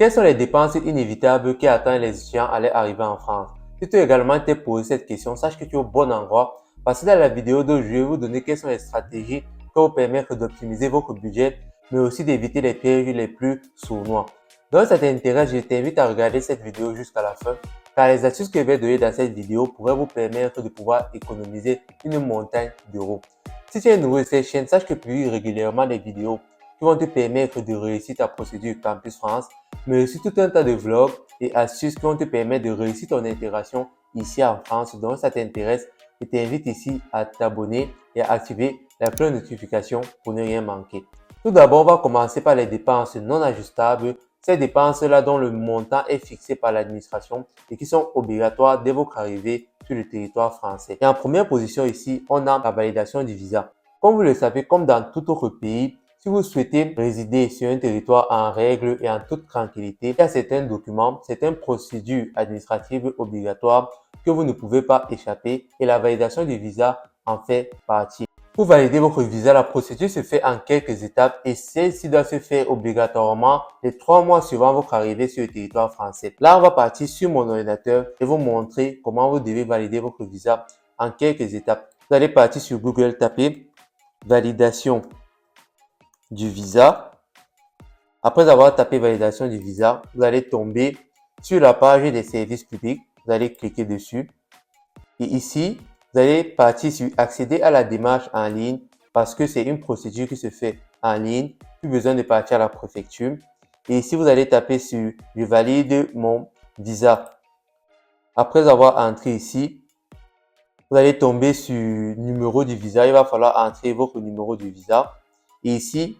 Quelles sont les dépenses inévitables qui attendent les étudiants à leur arrivée en France? Si tu as également été posé cette question, sache que tu es au bon endroit parce que dans la vidéo d'aujourd'hui, je vais vous donner quelles sont les stratégies qui vont vous permettre d'optimiser votre budget, mais aussi d'éviter les pièges les plus sournois. Donc, si ça t'intéresse, je t'invite à regarder cette vidéo jusqu'à la fin, car les astuces que je vais donner dans cette vidéo pourraient vous permettre de pouvoir économiser une montagne d'euros. Si tu es nouveau sur cette chaîne, sache que je publie régulièrement des vidéos qui vont te permettre de réussir ta procédure Campus France, mais aussi tout un tas de vlogs et astuces qui vont te permettre de réussir ton intégration ici en France. Donc, si ça t'intéresse, je t'invite ici à t'abonner et à activer la cloche de notification pour ne rien manquer. Tout d'abord, on va commencer par les dépenses non ajustables. Ces dépenses-là dont le montant est fixé par l'administration et qui sont obligatoires dès votre arrivée sur le territoire français. Et en première position ici, on a la validation du visa. Comme vous le savez, comme dans tout autre pays, si vous souhaitez résider sur un territoire en règle et en toute tranquillité, il y a certains documents, certaines procédures administratives obligatoires que vous ne pouvez pas échapper et la validation du visa en fait partie. Pour valider votre visa, la procédure se fait en quelques étapes et celle-ci doit se faire obligatoirement les 3 mois suivant votre arrivée sur le territoire français. Là, on va partir sur mon ordinateur et vous montrer comment vous devez valider votre visa en quelques étapes. Vous allez partir sur Google, taper validation du visa. Après avoir tapé validation du visa, vous allez tomber sur la page des services publics. Vous allez cliquer dessus. Et ici, vous allez partir sur accéder à la démarche en ligne parce que c'est une procédure qui se fait en ligne. Plus besoin de partir à la préfecture. Et ici, vous allez taper sur je valide mon visa. Après avoir entré ici, vous allez tomber sur numéro du visa. Il va falloir entrer votre numéro du visa. Et ici,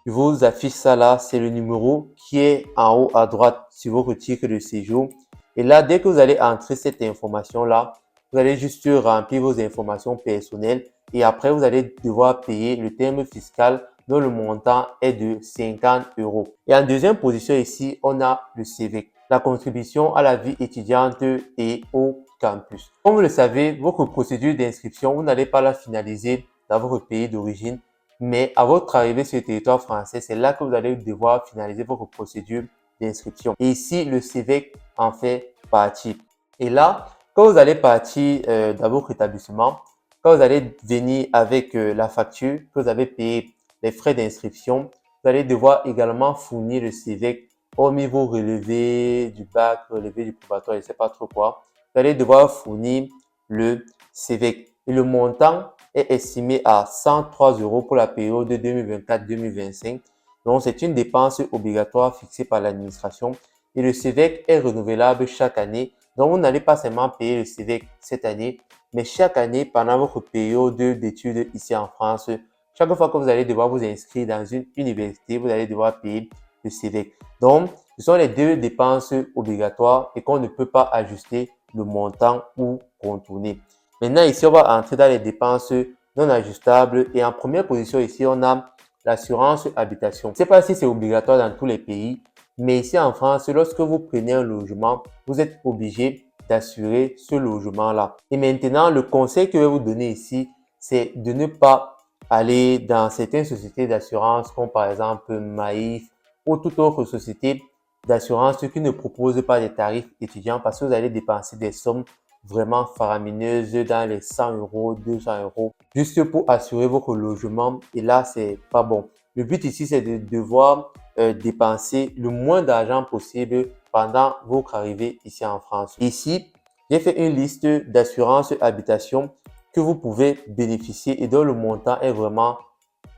je vous affiche ça là, c'est le numéro qui est en haut à droite sur votre titre de séjour. Et là, dès que vous allez entrer cette information-là, vous allez juste remplir vos informations personnelles et après, vous allez devoir payer le terme fiscal dont le montant est de 50 €. Et en deuxième position ici, on a le CV, la contribution à la vie étudiante et au campus. Comme vous le savez, votre procédure d'inscription, vous n'allez pas la finaliser dans votre pays d'origine, mais à votre arrivée sur le territoire français, c'est là que vous allez devoir finaliser votre procédure d'inscription. Et ici, le CV en fait partie. Et là, quand vous allez partir dans votre établissement, quand vous allez venir avec la facture que vous avez payé, les frais d'inscription, vous allez devoir également fournir le CV, hormis vos relevés du bac, relevés du probatoire, je ne sais pas trop quoi. Vous allez devoir fournir le CV. Et le montant est estimé à 103 € pour la période 2024-2025. Donc, c'est une dépense obligatoire fixée par l'administration et le CV est renouvelable chaque année. Donc, vous n'allez pas seulement payer le CV cette année, mais chaque année, pendant votre période d'études ici en France, chaque fois que vous allez devoir vous inscrire dans une université, vous allez devoir payer le CV. Donc, ce sont les deux dépenses obligatoires et qu'on ne peut pas ajuster le montant ou contourner. Maintenant, ici, on va entrer dans les dépenses non ajustables et en première position, ici, on a l'assurance habitation. Je ne sais pas si c'est obligatoire dans tous les pays, mais ici en France, lorsque vous prenez un logement, vous êtes obligé d'assurer ce logement-là. Et maintenant, le conseil que je vais vous donner ici, c'est de ne pas aller dans certaines sociétés d'assurance comme par exemple Maïf ou toute autre société d'assurance qui ne propose pas des tarifs étudiants parce que vous allez dépenser des sommes vraiment faramineuses dans les 100 €, 200 € juste pour assurer votre logement et là, c'est pas bon. Le but ici, c'est de devoir dépenser le moins d'argent possible pendant votre arrivée ici en France. Ici, j'ai fait une liste d'assurance habitation que vous pouvez bénéficier et dont le montant est vraiment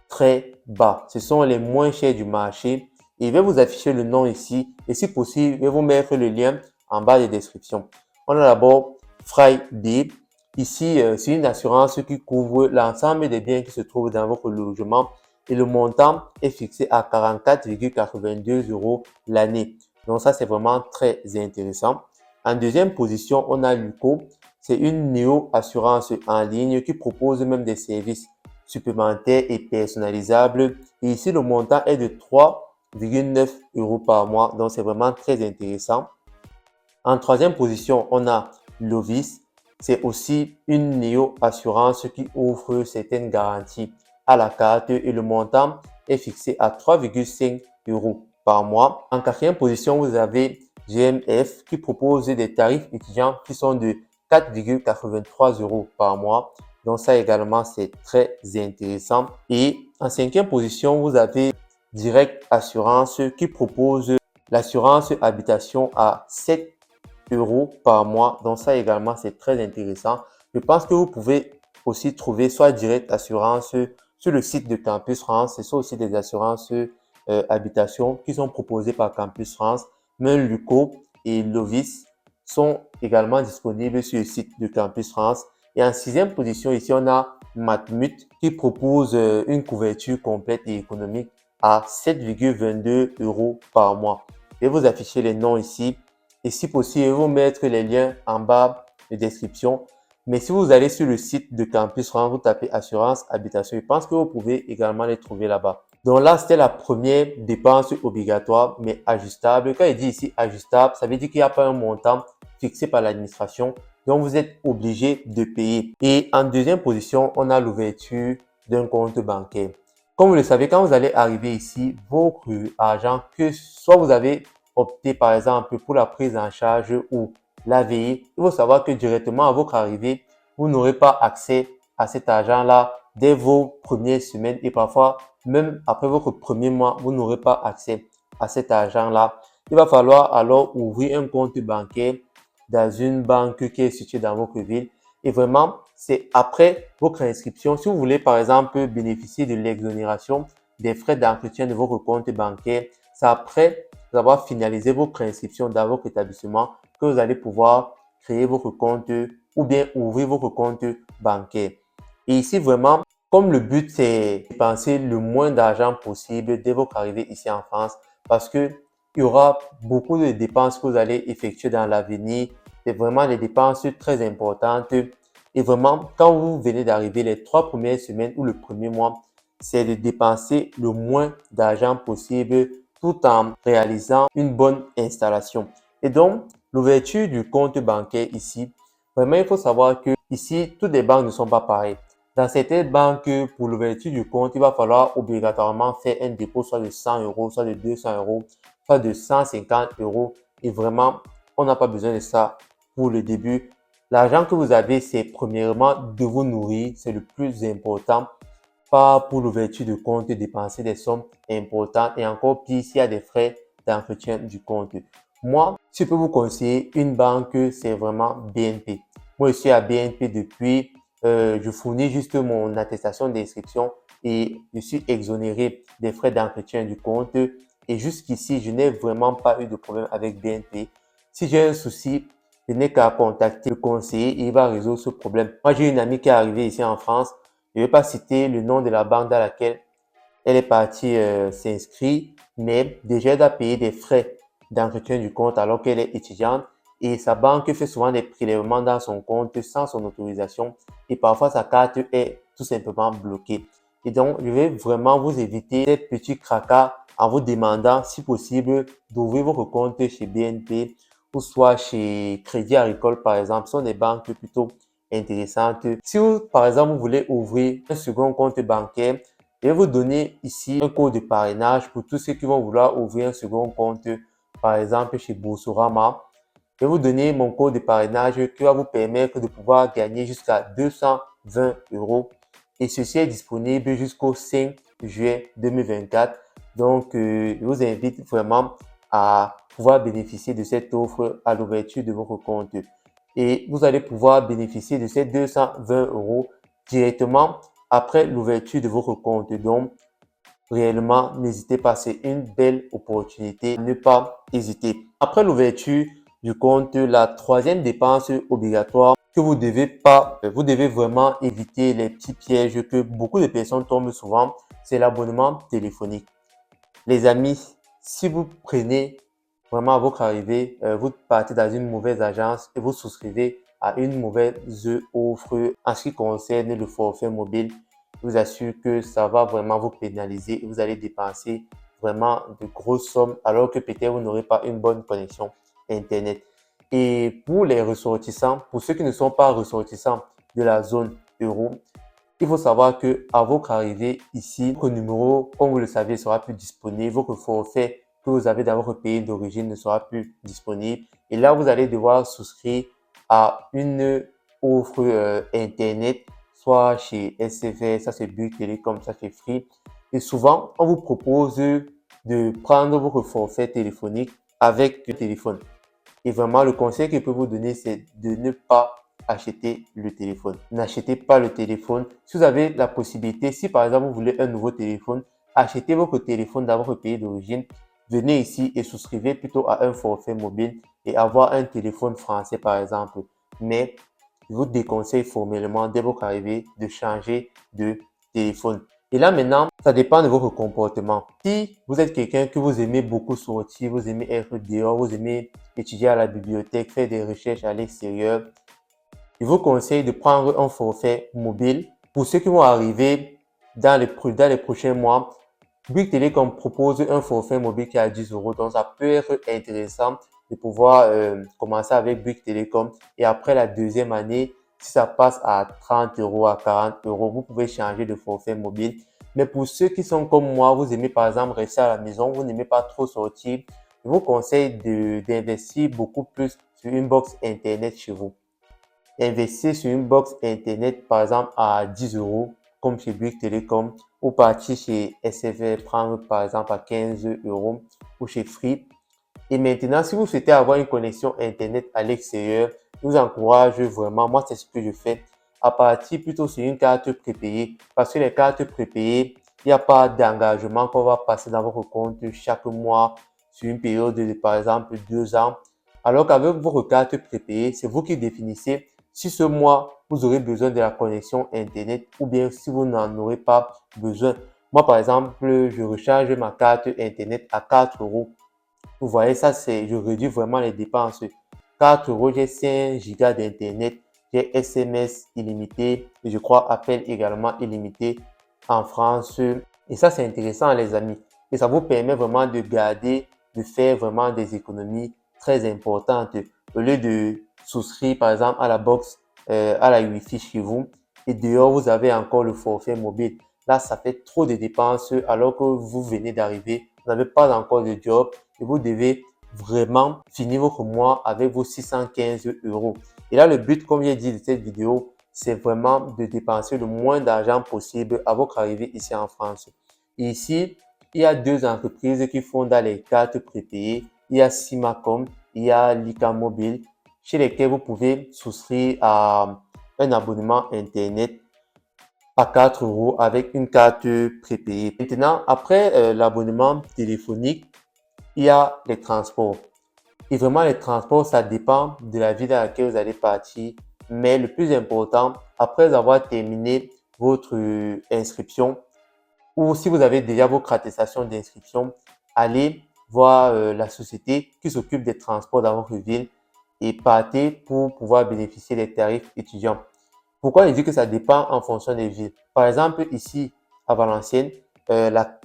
très bas. Ce sont les moins chers du marché. Et je vais vous afficher le nom ici et si possible, je vais vous mettre le lien en bas de description. On a d'abord Friday. Ici, c'est une assurance qui couvre l'ensemble des biens qui se trouvent dans votre logement et le montant est fixé à 44,82 € l'année. Donc ça, c'est vraiment très intéressant. En deuxième position, on a Luco. C'est une néo-assurance en ligne qui propose même des services supplémentaires et personnalisables. Et ici, le montant est de 3,9 € par mois. Donc, c'est vraiment très intéressant. En troisième position, on a Lovis. C'est aussi une néo-assurance qui offre certaines garanties à la carte et le montant est fixé à 3,5 €. par mois. En quatrième position, vous avez GMF qui propose des tarifs étudiants qui sont de 4,83 € par mois. Donc ça également, c'est très intéressant. Et en cinquième position, vous avez Direct Assurance qui propose l'assurance habitation à 7 € par mois. Donc ça également, c'est très intéressant. Je pense que vous pouvez aussi trouver soit Direct Assurance sur le site de Campus France. Ce sont aussi des assurances habitation qui sont proposées par Campus France. Mais Luco et Lovis sont également disponibles sur le site de Campus France. Et en sixième position, ici, on a Matmut qui propose une couverture complète et économique à 7,22 € par mois. Je vais vous afficher les noms ici. Et si possible, je vais vous mettre les liens en bas de description. Mais si vous allez sur le site de Campus France, vous tapez assurance habitation, je pense que vous pouvez également les trouver là-bas. Donc là, c'était la première dépense obligatoire, mais ajustable. Quand il dit ici ajustable, ça veut dire qu'il n'y a pas un montant fixé par l'administration. Donc, vous êtes obligé de payer. Et en deuxième position, on a l'ouverture d'un compte bancaire. Comme vous le savez, quand vous allez arriver ici, votre argent, que soit vous avez opté par exemple pour la prise en charge ou l'AVI, il faut savoir que directement à votre arrivée, vous n'aurez pas accès à cet argent-là dès vos premières semaines et parfois même après votre premier mois, vous n'aurez pas accès à cet argent-là. Il va falloir alors ouvrir un compte bancaire dans une banque qui est située dans votre ville. Et vraiment, c'est après votre inscription. Si vous voulez, par exemple, bénéficier de l'exonération des frais d'entretien de votre compte bancaire, c'est après avoir finalisé votre inscription dans votre établissement que vous allez pouvoir créer votre compte ou bien ouvrir votre compte bancaire. Et ici, vraiment, comme le but, c'est de dépenser le moins d'argent possible dès votre arrivée ici en France parce que il y aura beaucoup de dépenses que vous allez effectuer dans l'avenir. C'est vraiment des dépenses très importantes. Et vraiment, quand vous venez d'arriver les 3 premières semaines ou le premier mois, c'est de dépenser le moins d'argent possible tout en réalisant une bonne installation. Et donc, l'ouverture du compte bancaire ici, vraiment, il faut savoir que ici, toutes les banques ne sont pas pareilles. Dans certaines banques, pour l'ouverture du compte, il va falloir obligatoirement faire un dépôt soit de 100 €, soit de 200 €, soit de 150 €. Et vraiment, on n'a pas besoin de ça pour le début. L'argent que vous avez, c'est premièrement de vous nourrir, c'est le plus important. Pas pour l'ouverture de compte, dépenser des sommes importantes et encore pire s'il y a des frais d'entretien du compte. Moi, si je peux vous conseiller une banque, c'est vraiment BNP. Moi, je suis à BNP depuis, je fournis juste mon attestation d'inscription et je suis exonéré des frais d'entretien du compte. Et jusqu'ici, je n'ai vraiment pas eu de problème avec BNP. Si j'ai un souci, je n'ai qu'à contacter le conseiller et il va résoudre ce problème. Moi, j'ai une amie qui est arrivée ici en France. Je ne vais pas citer le nom de la banque dans laquelle elle est partie s'inscrire, mais déjà elle doit payer des frais d'entretien du compte alors qu'elle est étudiante et sa banque fait souvent des prélèvements dans son compte sans son autorisation et parfois sa carte est tout simplement bloquée. Et donc, je vais vraiment vous éviter ces petits cracas en vous demandant, si possible, d'ouvrir votre compte chez BNP ou soit chez Crédit Agricole, par exemple. Ce sont des banques plutôt intéressantes. Si vous, par exemple, vous voulez ouvrir un second compte bancaire, je vais vous donner ici un code de parrainage pour tous ceux qui vont vouloir ouvrir un second compte, par exemple chez Boursorama. Je vais vous donner mon code de parrainage qui va vous permettre de pouvoir gagner jusqu'à 220 € et ceci est disponible jusqu'au 5 juillet 2024. Donc, je vous invite vraiment à pouvoir bénéficier de cette offre à l'ouverture de votre compte. Et vous allez pouvoir bénéficier de ces 220 € directement après l'ouverture de votre compte. Donc, réellement, n'hésitez pas, c'est une belle opportunité. Ne pas hésiter. Après l'ouverture du compte, la troisième dépense obligatoire que vous devez vraiment éviter les petits pièges que beaucoup de personnes tombent souvent, c'est l'abonnement téléphonique. Les amis, si vous prenez vraiment à votre arrivée, vous partez dans une mauvaise agence et vous souscrivez à une mauvaise offre en ce qui concerne le forfait mobile, je vous assure que ça va vraiment vous pénaliser et vous allez dépenser vraiment de grosses sommes alors que peut-être vous n'aurez pas une bonne connexion Internet. Et pour les ressortissants, pour ceux qui ne sont pas ressortissants de la zone euro, il faut savoir que à votre arrivée ici, votre numéro, comme vous le savez, sera plus disponible. Votre forfait que vous avez dans votre pays d'origine ne sera plus disponible. Et là, vous allez devoir souscrire à une offre Internet, soit chez SFR, ça c'est Bouygues Télécom, ça c'est Free. Et souvent, on vous propose de prendre votre forfait téléphonique avec le téléphone. Et vraiment, le conseil que je peux vous donner, c'est de ne pas acheter le téléphone. N'achetez pas le téléphone. Si vous avez la possibilité, si par exemple vous voulez un nouveau téléphone, achetez votre téléphone dans votre pays d'origine. Venez ici et souscrivez plutôt à un forfait mobile et avoir un téléphone français par exemple. Mais je vous déconseille formellement dès votre arrivée de changer de téléphone. Et là maintenant, ça dépend de votre comportement. Si vous êtes quelqu'un que vous aimez beaucoup sortir, vous aimez être dehors, vous aimez étudier à la bibliothèque, faire des recherches à l'extérieur, je vous conseille de prendre un forfait mobile. Pour ceux qui vont arriver dans les prochains mois, Bouygues Télécom propose un forfait mobile qui est à 10 euros. Donc, ça peut être intéressant de pouvoir commencer avec Bouygues Télécom. Et après la deuxième année, si ça passe à 30 euros, à 40 euros, vous pouvez changer de forfait mobile. Mais pour ceux qui sont comme moi, vous aimez par exemple rester à la maison, vous n'aimez pas trop sortir, je vous conseille d'investir beaucoup plus sur une box Internet chez vous. Investir sur une box Internet, par exemple, à 10 euros, comme chez Bouygues Télécom, ou partir chez SFR, prendre par exemple à 15 euros, ou chez Free. Et maintenant, si vous souhaitez avoir une connexion Internet à l'extérieur, je vous encourage vraiment, moi c'est ce que je fais, à partir plutôt sur une carte prépayée. Parce que les cartes prépayées, il n'y a pas d'engagement qu'on va passer dans votre compte chaque mois sur une période de par exemple 2 ans. Alors qu'avec votre carte prépayée, c'est vous qui définissez si ce mois vous aurez besoin de la connexion Internet ou bien si vous n'en aurez pas besoin. Moi par exemple, je recharge ma carte Internet à 4 euros. Vous voyez, ça, je réduis vraiment les dépenses. 4 euros, j'ai 5 gigas d'Internet, j'ai SMS illimité, et je crois appel également illimité en France. Et ça, c'est intéressant, les amis. Et ça vous permet vraiment de garder, de faire vraiment des économies très importantes. Au lieu de souscrire, par exemple, à la box, à la Wi-Fi chez vous, et dehors, vous avez encore le forfait mobile. Là, ça fait trop de dépenses alors que vous venez d'arriver, vous n'avez pas encore de job et vous devez vraiment finir votre mois avec vos 615 euros. Et là, le but, comme j'ai dit de cette vidéo, c'est vraiment de dépenser le moins d'argent possible à votre arrivée ici en France. Et ici, il y a deux entreprises qui font dans les cartes prépayées. Il y a Simacom, il y a Lika Mobile, chez lesquels vous pouvez souscrire à un abonnement Internet à 4 euros avec une carte prépayée. Maintenant, après l'abonnement téléphonique, il y a les transports. Et vraiment, les transports, ça dépend de la ville dans laquelle vous allez partir. Mais le plus important, après avoir terminé votre inscription, ou si vous avez déjà votre attestation d'inscription, allez voir la société qui s'occupe des transports dans votre ville et partez pour pouvoir bénéficier des tarifs étudiants. Pourquoi je dis que ça dépend en fonction des villes? Par exemple, ici à Valenciennes,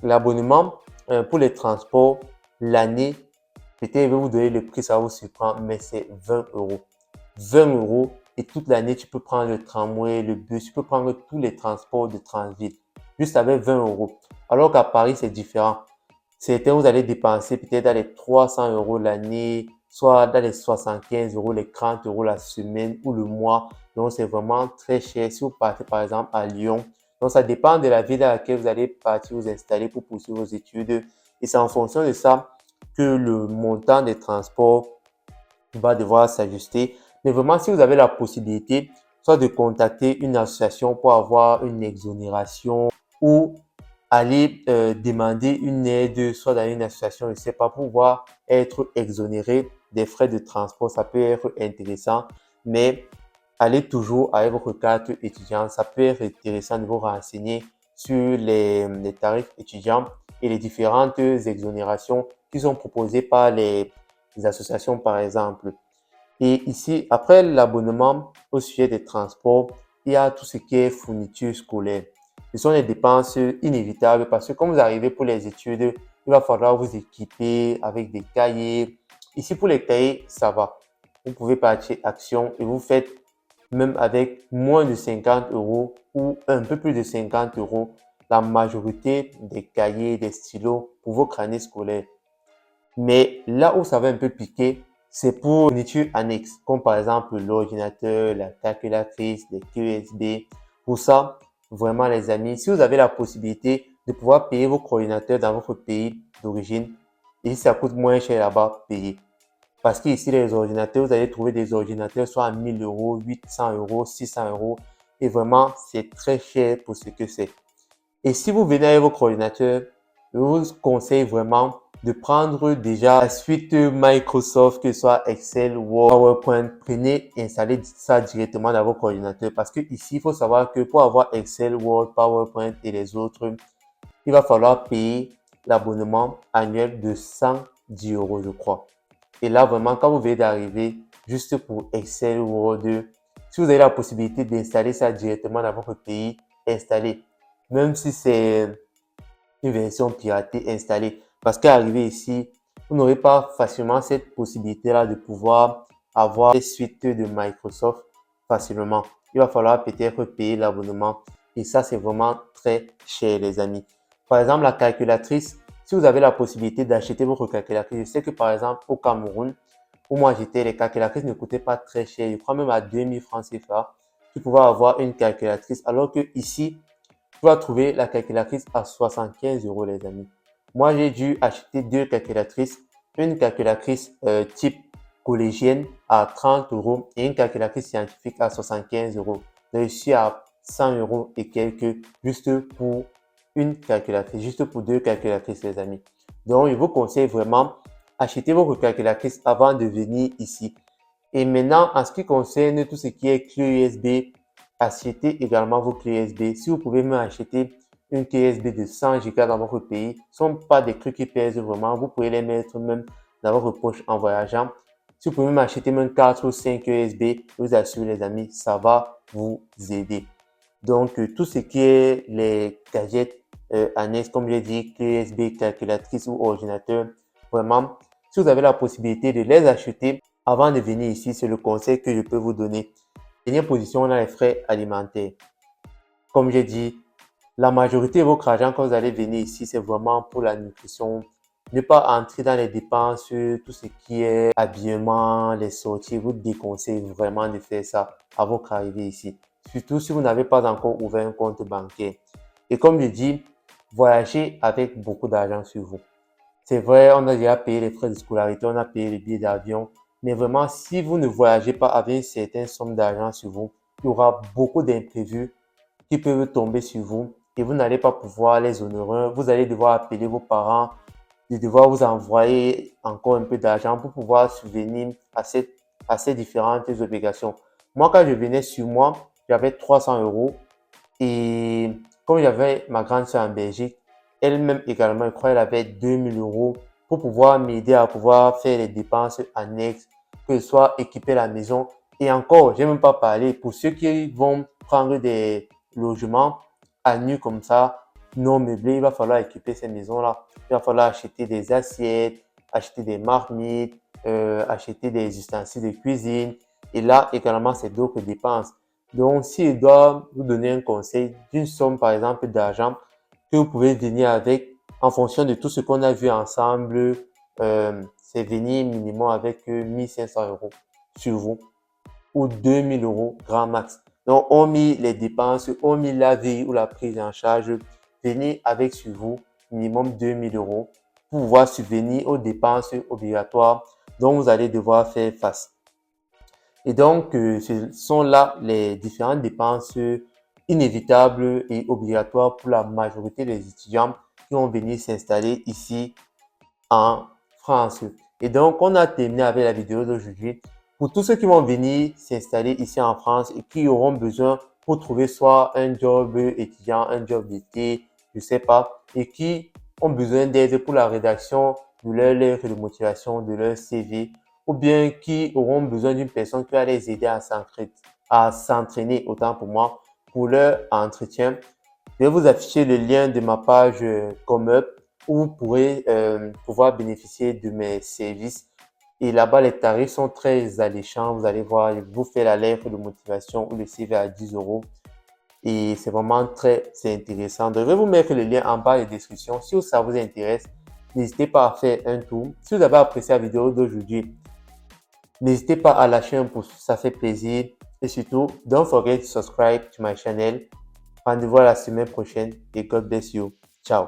l'abonnement pour les transports, l'année, peut-être je vais vous donner le prix, ça va vous surprendre, mais c'est 20 euros. 20 euros et toute l'année, tu peux prendre le tramway, le bus, tu peux prendre tous les transports de Transville juste avec 20 euros. Alors qu'à Paris, c'est différent. Certains, vous allez dépenser peut-être dans les 300 euros l'année, soit dans les 75 euros, les 30 euros la semaine ou le mois. Donc, c'est vraiment très cher si vous partez par exemple à Lyon. Donc, ça dépend de la ville dans laquelle vous allez partir vous installer pour poursuivre vos études. Et c'est en fonction de ça que le montant des transports va devoir s'ajuster. Mais vraiment, si vous avez la possibilité, soit de contacter une association pour avoir une exonération ou aller demander une aide, soit dans une association, je ne sais pas, pour pouvoir être exonéré des frais de transport, ça peut être intéressant. Mais allez toujours avec votre carte étudiante. Ça peut être intéressant de vous renseigner sur les tarifs étudiants et les différentes exonérations qui sont proposées par les associations, par exemple. Et ici, après l'abonnement au sujet des transports, il y a tout ce qui est fourniture scolaire. Ce sont des dépenses inévitables parce que quand vous arrivez pour les études, il va falloir vous équiper avec des cahiers. Ici, pour les cahiers, ça va. Vous pouvez partir Action et vous faites même avec moins de 50 euros ou un peu plus de 50 euros, la majorité des cahiers, des stylos pour vos crânes scolaires. Mais là où ça va un peu piquer, c'est pour les fournitures annexes, comme par exemple l'ordinateur, la calculatrice, les clés USB. Pour ça, vraiment les amis, si vous avez la possibilité de pouvoir payer vos coordinateurs dans votre pays d'origine, et si ça coûte moins cher là-bas, payez. Parce qu'ici, les ordinateurs, vous allez trouver des ordinateurs soit à 1000 euros, 800 euros, 600 euros. Et vraiment, c'est très cher pour ce que c'est. Et si vous venez avec vos coordinateurs, je vous conseille vraiment de prendre déjà la suite Microsoft, que ce soit Excel, Word, PowerPoint. Prenez et installez ça directement dans vos coordinateurs. Parce que ici, il faut savoir que pour avoir Excel, Word, PowerPoint et les autres, il va falloir payer l'abonnement annuel de 110 euros, je crois. Et là, vraiment, quand vous venez d'arriver, juste pour Excel ou Word, si vous avez la possibilité d'installer ça directement dans votre pays, installez. Même si c'est une version piratée, installée. Parce qu'arrivé ici, vous n'aurez pas facilement cette possibilité-là de pouvoir avoir les suites de Microsoft facilement. Il va falloir peut-être payer l'abonnement. Et ça, c'est vraiment très cher, les amis. Par exemple, la calculatrice, si vous avez la possibilité d'acheter votre calculatrice, je sais que par exemple, au Cameroun, où moi j'étais, les calculatrices ne coûtaient pas très cher. Je crois même à 2000 francs CFA, tu pouvais avoir une calculatrice. Alors que ici, tu vas trouver la calculatrice à 75 euros, les amis. Moi, j'ai dû acheter deux calculatrices. Une calculatrice type collégienne à 30 euros et une calculatrice scientifique à 75 euros. Donc, je suis à 100 euros et quelques juste pour une calculatrice, juste pour deux calculatrices, les amis. Donc, je vous conseille vraiment, achetez votre calculatrice avant de venir ici. Et maintenant, en ce qui concerne tout ce qui est clé USB, achetez également vos clés USB. Si vous pouvez même acheter une clé USB de 100 Go dans votre pays, ce ne sont pas des trucs qui pèsent vraiment. Vous pouvez les mettre même dans votre poche en voyageant. Si vous pouvez même acheter même 4 ou 5 USB, je vous assure les amis, ça va vous aider. Donc, tout ce qui est les gadgets annexes, comme j'ai dit, clé USB, calculatrice ou ordinateur, vraiment, si vous avez la possibilité de les acheter avant de venir ici, c'est le conseil que je peux vous donner. Dernière position, on a les frais alimentaires. Comme j'ai dit, la majorité de votre argent quand vous allez venir ici, c'est vraiment pour la nutrition. Ne pas entrer dans les dépenses, tout ce qui est habillement, les sorties. Je vous déconseille vraiment de faire ça à votre arrivée ici. Surtout si vous n'avez pas encore ouvert un compte bancaire. Et comme je dis, voyagez avec beaucoup d'argent sur vous. C'est vrai, on a déjà payé les frais de scolarité, on a payé les billets d'avion. Mais vraiment, si vous ne voyagez pas avec une certaine somme d'argent sur vous, il y aura beaucoup d'imprévus qui peuvent tomber sur vous et vous n'allez pas pouvoir les honorer. Vous allez devoir appeler vos parents, de devoir vous envoyer encore un peu d'argent pour pouvoir subvenir à ces différentes obligations. Moi, quand je venais sur moi, j'avais 300 euros et comme j'avais ma grande soeur en Belgique, elle-même également, je crois qu'elle avait 2000 euros pour pouvoir m'aider à pouvoir faire les dépenses annexes, que ce soit équiper la maison. Et encore, j'ai même pas parlé pour ceux qui vont prendre des logements à nu comme ça, non meublés, il va falloir équiper ces maisons-là. Il va falloir acheter des assiettes, acheter des marmites, acheter des ustensiles de cuisine. Et là, également, c'est d'autres dépenses. Donc, s'il doit vous donner un conseil d'une somme, par exemple, d'argent que vous pouvez venir avec en fonction de tout ce qu'on a vu ensemble, c'est venir minimum avec 1500 euros sur vous ou 2000 euros grand max. Donc, on mis les dépenses, on mis la vie ou la prise en charge, venez avec sur vous minimum 2000 euros pour pouvoir subvenir aux dépenses obligatoires dont vous allez devoir faire face. Et donc, ce sont là les différentes dépenses inévitables et obligatoires pour la majorité des étudiants qui vont venir s'installer ici en France. Et donc, on a terminé avec la vidéo d'aujourd'hui. Pour tous ceux qui vont venir s'installer ici en France et qui auront besoin pour trouver soit un job étudiant, un job d'été, je sais pas, et qui ont besoin d'aide pour la rédaction de leur lettre de motivation, de leur CV, ou bien qui auront besoin d'une personne qui va les aider à s'entraîner, autant pour moi, pour leur entretien. Je vais vous afficher le lien de ma page ComeUp où vous pourrez pouvoir bénéficier de mes services. Et là-bas, les tarifs sont très alléchants. Vous allez voir, je vous fais la lettre de motivation ou le CV à 10 euros. Et c'est vraiment très intéressant. Je vais vous mettre le lien en bas de description si ça vous intéresse. n'hésitez pas à faire un tour. Si vous avez apprécié la vidéo d'aujourd'hui, n'hésitez pas à lâcher un pouce, ça fait plaisir. Et surtout, don't forget to subscribe to my channel. Rendez-vous à la semaine prochaine et God bless you. Ciao.